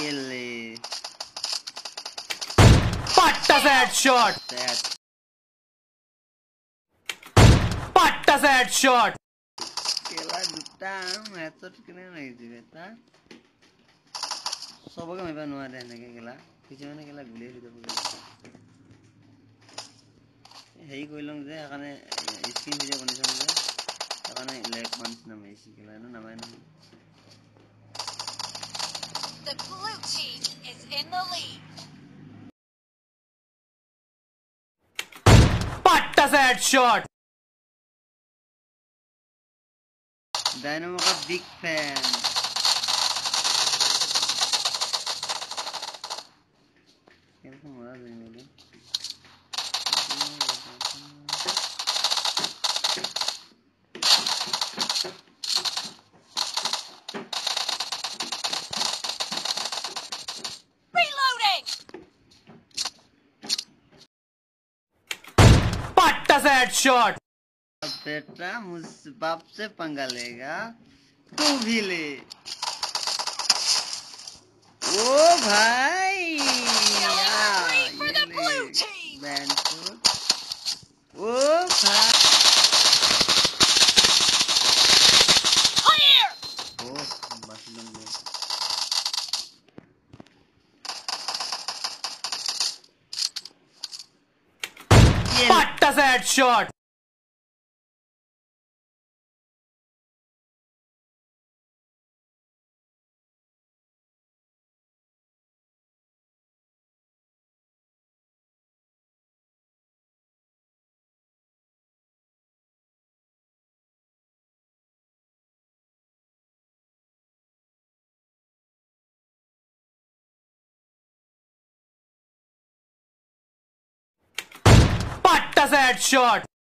Ele. Patta headshot. Patta headshot. Kela duta headshot kene nahi dibe ta. Soboke meba nuare enake kela. Kichumane kela gule di debu. Hei koilong je akane screen video condition je. Akane lag months namai si kela no namai no. The blue team is in the lead. Patta headshot. Dynamo ka big fan. Kaya mura din nila. Reloading. Patta headshot. बेटा मुझ बाप से पंगा लेगा तू भी ले ओ भाई For the blue team. ओ भाई Clear. ओ बस लंबे Patta headshot. Patta headshot.